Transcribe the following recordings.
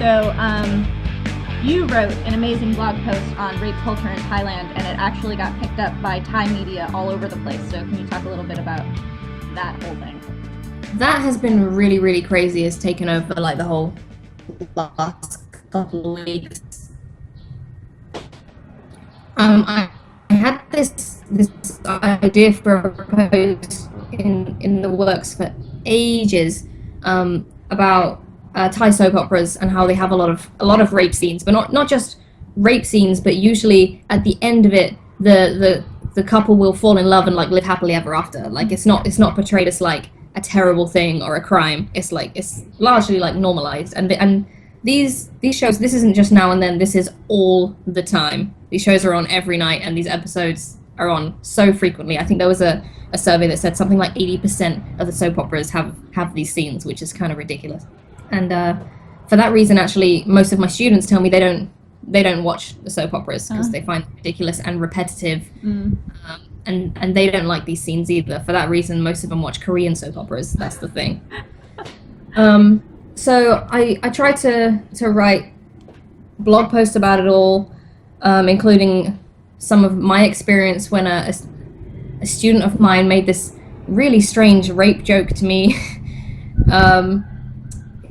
So you wrote an amazing blog post on rape culture in Thailand, and it actually got picked up by Thai media all over the place. So can you talk a little bit about that whole thing? That has been really, really crazy. It's taken over like the whole last couple of weeks. I had this idea for a post in the works for ages about Thai soap operas and how they have a lot of rape scenes, but not just rape scenes, but usually at the end of it, the couple will fall in love and like live happily ever after. Like it's not portrayed as like a terrible thing or a crime. It's largely like normalized. And these shows, this isn't just now and then. This is all the time. These shows are on every night, and these episodes are on so frequently. I think there was a survey that said something like 80% of the soap operas have these scenes, which is kind of ridiculous. And for that reason, actually, most of my students tell me they don't watch the soap operas because they find it ridiculous and repetitive, and they don't like these scenes either. For that reason, most of them watch Korean soap operas. That's the thing. So I tried to write blog posts about it all, including some of my experience when a student of mine made this really strange rape joke to me.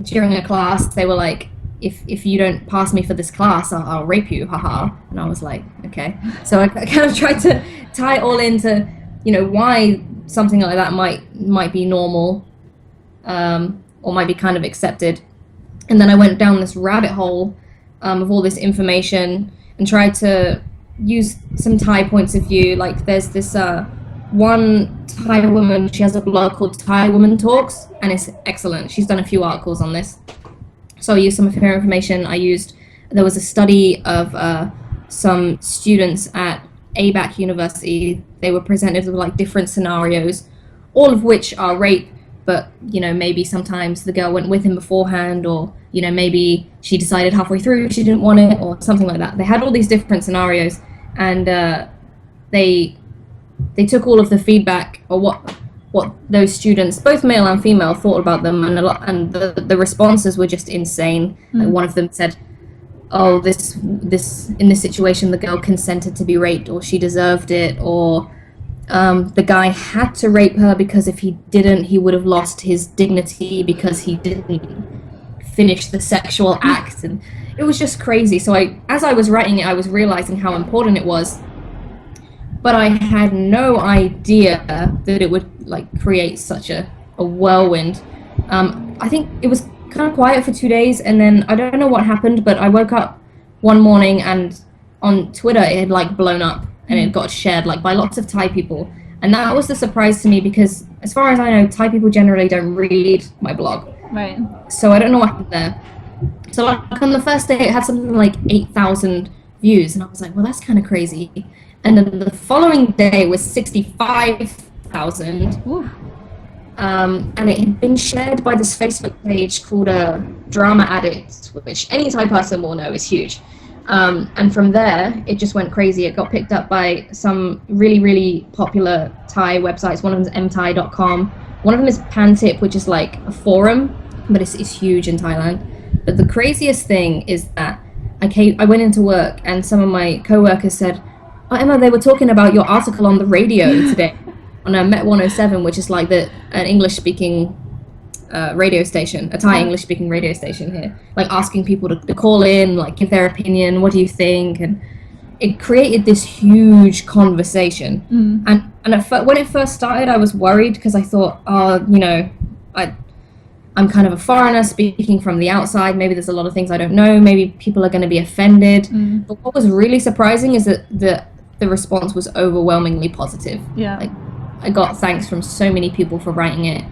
During a class, they were like, if you don't pass me for this class, I'll rape you, haha. And I was like, okay. So I kind of tried to tie it all into, why something like that might be normal, or might be kind of accepted. And then I went down this rabbit hole of all this information and tried to use some Thai points of view. Like there's this one Thai woman, she has a blog called Thai Woman Talks, and it's excellent. She's done a few articles on this. So I used some of her information. There was a study of some students at ABAC University. They were presented with like different scenarios, all of which are rape, but maybe sometimes the girl went with him beforehand, or maybe she decided halfway through she didn't want it, or something like that. They had all these different scenarios, and they took all of the feedback, or what those students, both male and female, thought about them, and the responses were just insane. Like one of them said, "Oh, this in this situation, the girl consented to be raped, or she deserved it, or the guy had to rape her because if he didn't, he would have lost his dignity because he didn't finish the sexual act." And it was just crazy. So as I was writing it, I was realizing how important it was, but I had no idea that it would like create such a whirlwind. I think it was kind of quiet for 2 days, and then I don't know what happened, but I woke up one morning and on Twitter it had like blown up, and it got shared like by lots of Thai people. And that was the surprise to me, because as far as I know, Thai people generally don't read my blog. Right. So I don't know what happened there. So like on the first day it had something like 8,000 views, and I was like, well, that's kind of crazy. And then the following day was 65,000. And it had been shared by this Facebook page called Drama Addict, which any Thai person will know is huge. And from there, it just went crazy. It got picked up by some really, really popular Thai websites. One of them is mthai.com. One of them is Pantip, which is like a forum, but it's huge in Thailand. But the craziest thing is that I went into work, and some of my co-workers said, "Oh, Emma, they were talking about your article on the radio today on Met 107, which is like an English-speaking radio station, a Thai English-speaking radio station here, like asking people to call in, like give their opinion, what do you think?" And it created this huge conversation. And when it first started, I was worried because I thought, I'm kind of a foreigner speaking from the outside. Maybe there's a lot of things I don't know. Maybe people are going to be offended. But what was really surprising is that the response was overwhelmingly positive. Yeah. Like, I got thanks from so many people for writing it.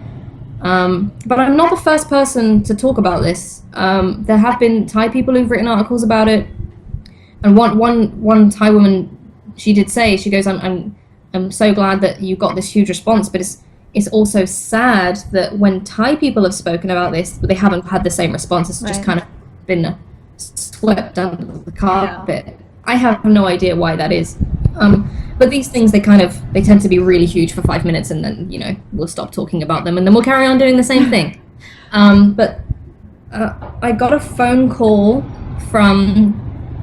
But I'm not the first person to talk about this. There have been Thai people who've written articles about it. And one Thai woman, she did say, she goes, I'm so glad that you got this huge response, but it's also sad that when Thai people have spoken about this, they haven't had the same response. It's just kind of been swept under the carpet. Yeah. I have no idea why that is. But these things, they tend to be really huge for 5 minutes, and then, we'll stop talking about them, and then we'll carry on doing the same thing. But I got a phone call from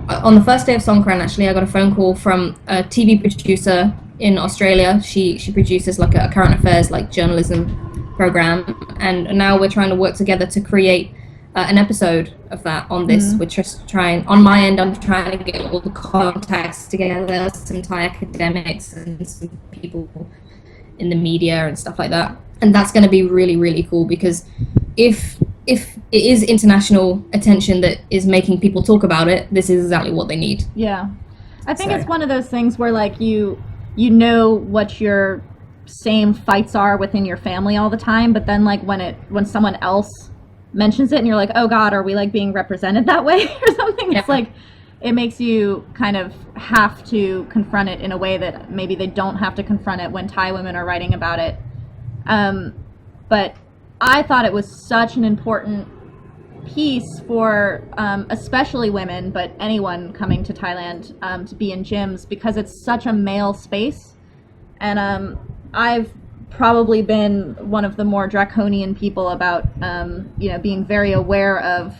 on the first day of Songkran. Actually, I got a phone call from a TV producer in Australia. She produces like a current affairs like journalism program, and now we're trying to work together to create an episode of that on this. We're just trying on my end. I'm trying to get all the contacts together, some Thai academics and some people in the media and stuff like that. And that's going to be really, really cool, because if it is international attention that is making people talk about it, this is exactly what they need. Yeah. I think it's one of those things where like you know what your same fights are within your family all the time, but then like when someone else mentions it and you're like, oh God, are we like being represented that way or something? It's like it makes you kind of have to confront it in a way that maybe they don't have to confront it when Thai women are writing about it. But I thought it was such an important piece for especially women, but anyone coming to Thailand to be in gyms, because it's such a male space. And I've probably been one of the more draconian people about being very aware of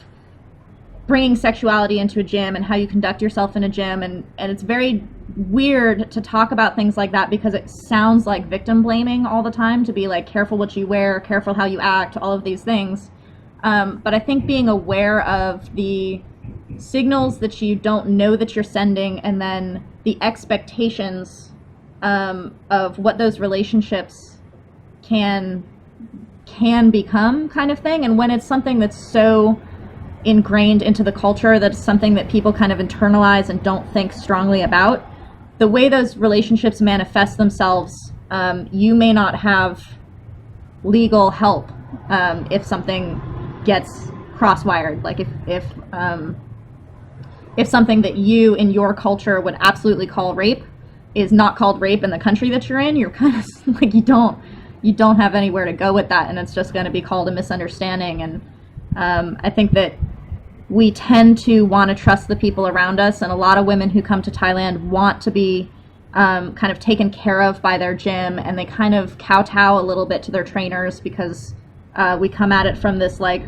bringing sexuality into a gym and how you conduct yourself in a gym, and it's very weird to talk about things like that because it sounds like victim blaming all the time, to be like, careful what you wear, careful how you act, all of these things. But I think being aware of the signals that you don't know that you're sending, and then the expectations of what those relationships can become, kind of thing. And when it's something that's so ingrained into the culture, that's something that people kind of internalize and don't think strongly about, the way those relationships manifest themselves, you may not have legal help if something gets cross-wired. Like if something that you in your culture would absolutely call rape is not called rape in the country that you're in, you're kind of like, you don't have anywhere to go with that, and it's just going to be called a misunderstanding. And I think that we tend to want to trust the people around us, and a lot of women who come to Thailand want to be kind of taken care of by their gym, and they kind of kowtow a little bit to their trainers because we come at it from this like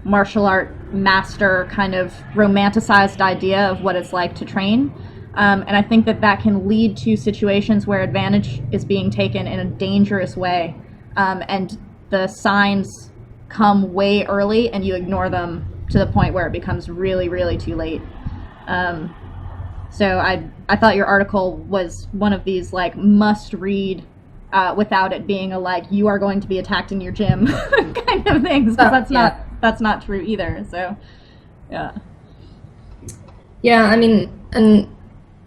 martial art master kind of romanticized idea of what it's like to train. And I think that can lead to situations where advantage is being taken in a dangerous way, and the signs come way early and you ignore them to the point where it becomes really, really too late. So I thought your article was one of these like must read without it being a like, you are going to be attacked in your gym kind of things, because that's not true either. So yeah, I mean, and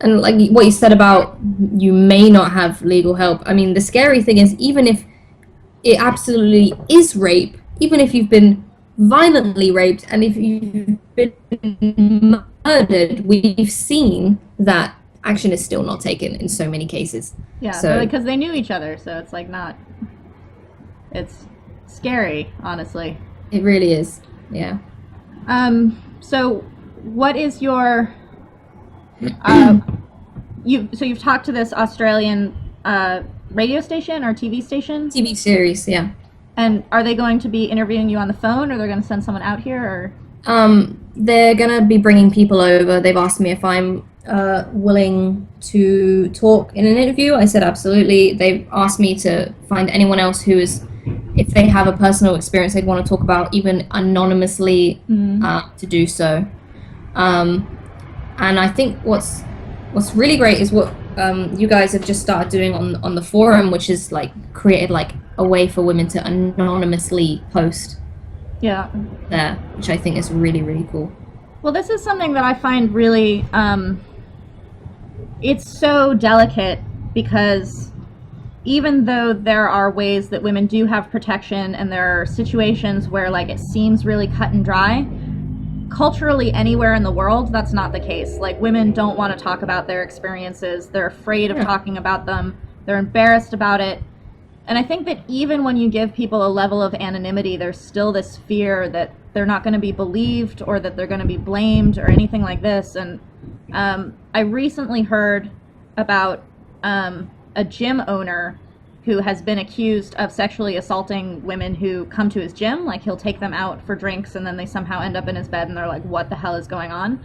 like what you said about you may not have legal help, I mean, the scary thing is, even if it absolutely is rape, even if you've been violently raped and if you've been murdered, we've seen that action is still not taken in so many cases. Yeah, so because they knew each other, so it's like it's scary, honestly. It really is, yeah. So what is your you've talked to this Australian radio station or TV station? TV series, yeah. And are they going to be interviewing you on the phone, or they're going to send someone out here, or? They're going to be bringing people over. They've asked me if I'm willing to talk in an interview. I said absolutely. They've asked me to find anyone else who is, if they have a personal experience they'd want to talk about, even anonymously, to do so. And I think what's really great is what you guys have just started doing on the forum, which is like created like a way for women to anonymously post there, which I think is really, really cool. Well, this is something that I find really it's so delicate, because even though there are ways that women do have protection, and there are situations where like it seems really cut and dry, culturally anywhere in the world that's not the case. Like, women don't want to talk about their experiences, they're afraid of talking about them, they're embarrassed about it. And I think that even when you give people a level of anonymity, there's still this fear that they're not going to be believed, or that they're going to be blamed, or anything like this. And I recently heard about a gym owner who has been accused of sexually assaulting women who come to his gym. Like, he'll take them out for drinks and then they somehow end up in his bed and they're like, what the hell is going on?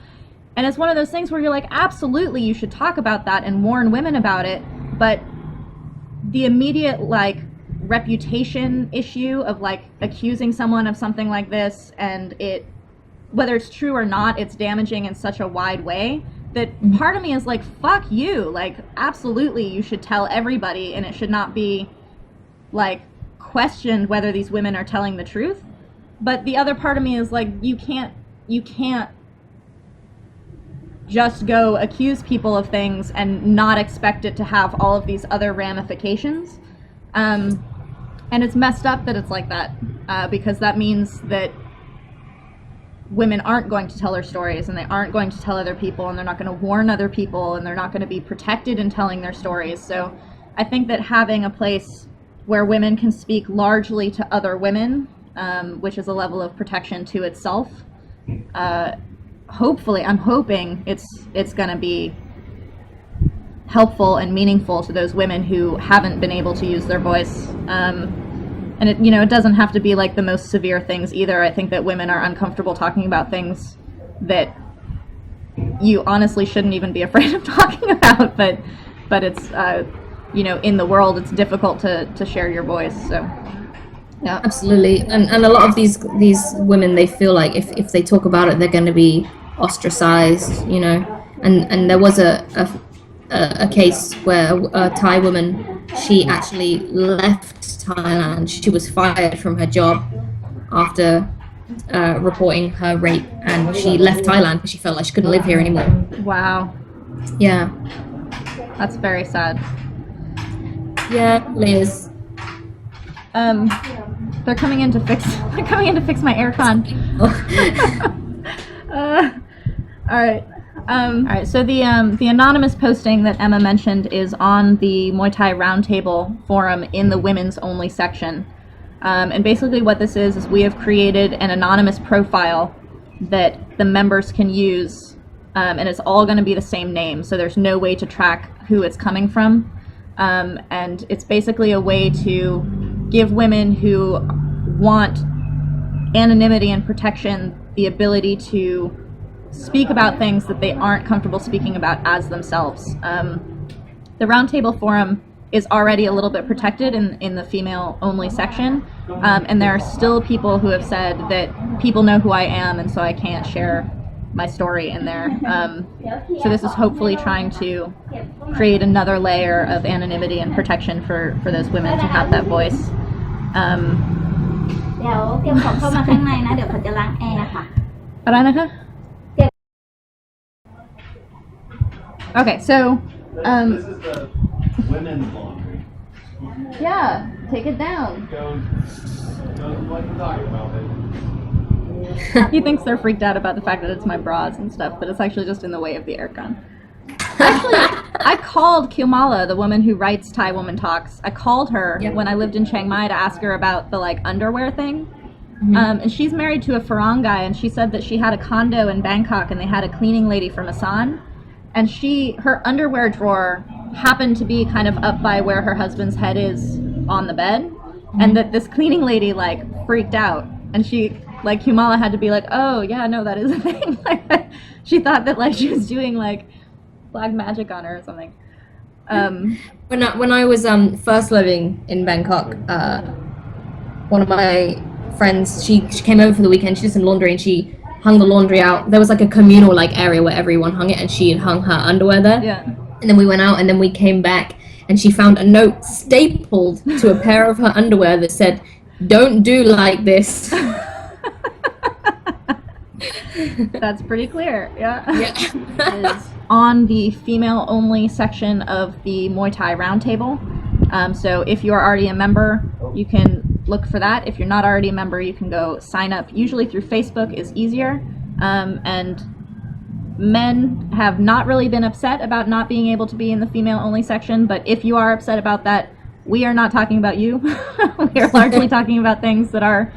And it's one of those things where you're like, absolutely, you should talk about that and warn women about it. But the immediate, like, reputation issue of, like, accusing someone of something like this, and it, whether it's true or not, it's damaging in such a wide way that part of me is like, fuck you. Like, absolutely, you should tell everybody, and it should not be, like, questioned whether these women are telling the truth. But the other part of me is like, you can't just go accuse people of things and not expect it to have all of these other ramifications. And it's messed up that it's like that, because that means that women aren't going to tell their stories, and they aren't going to tell other people, and they're not going to warn other people, and they're not going to be protected in telling their stories. So I think that having a place where women can speak largely to other women, which is a level of protection to itself, hopefully, I'm hoping it's going to be helpful and meaningful to those women who haven't been able to use their voice. And it, it doesn't have to be like the most severe things either. I think that women are uncomfortable talking about things that you honestly shouldn't even be afraid of talking about, but it's in the world it's difficult to share your voice. So yeah, absolutely. And a lot of these women, they feel like if they talk about it, they're going to be ostracized, and there was a case where a Thai woman, she actually left Thailand. She was fired from her job after reporting her rape, and she left Thailand because she felt like she couldn't live here anymore. Wow. Yeah. That's very sad. Yeah, Liz. They're coming in to fix my aircon. All right. So the anonymous posting that Emma mentioned is on the Muay Thai Roundtable forum in the women's only section. And basically what this is we have created an anonymous profile that the members can use, and it's all going to be the same name, so there's no way to track who it's coming from. And it's basically a way to give women who want anonymity and protection the ability to speak about things that they aren't comfortable speaking about as themselves. The Roundtable Forum is already a little bit protected in the female-only section, and there are still people who have said that people know who I am, and so I can't share my story in there. So this is hopefully trying to create another layer of anonymity and protection for those women to have that voice. เดี๋ยวเตรียมของเข้ามาข้างในนะเดี๋ยวเขาจะล้างแอร์ค่ะ อะไรนะคะ Okay, so this is the women's laundry. Yeah, take it down. Goes like we're talking about it. He thinks they're freaked out about the fact that it's my bras and stuff, but it's actually just in the way of the aircon. Actually, I called Kyomala, the woman who writes Thai Woman Talks. I called her when I lived in Chiang Mai to ask her about the underwear thing. Mm-hmm. And she's married to a Farang guy, and she said that she had a condo in Bangkok and they had a cleaning lady from Asan. And her underwear drawer happened to be kind of up by where her husband's head is on the bed. Mm-hmm. And that this cleaning lady freaked out. And she, Kyomala had to be like, oh yeah, no, that is a thing. She thought that she was doing black magic on her or something. When I was first living in Bangkok, one of my friends, she came over for the weekend. She did some laundry and she hung the laundry out. There was a communal area where everyone hung it, and she had hung her underwear there. Yeah. And then we went out, and then we came back, and she found a note stapled to a pair of her underwear that said, "Don't do like this." That's pretty clear. Yeah. Yeah. Is on the female-only section of the Muay Thai Roundtable. So if you are already a member, you can look for that. If you're not already a member, you can go sign up. Usually through Facebook is easier. And men have not really been upset about not being able to be in the female-only section. But if you are upset about that, we are not talking about you. We are largely talking about things that are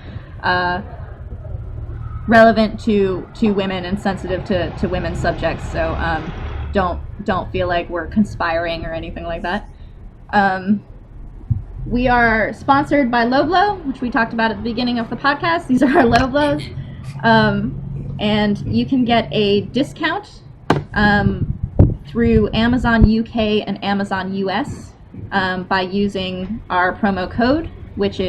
relevant to women and sensitive to women's subjects. So don't feel like we're conspiring or anything like that. we are sponsored by Low Blow, which we talked about at the beginning of the podcast. These are our Low Blows. And you can get a discount through Amazon UK and Amazon US by using our promo code, which is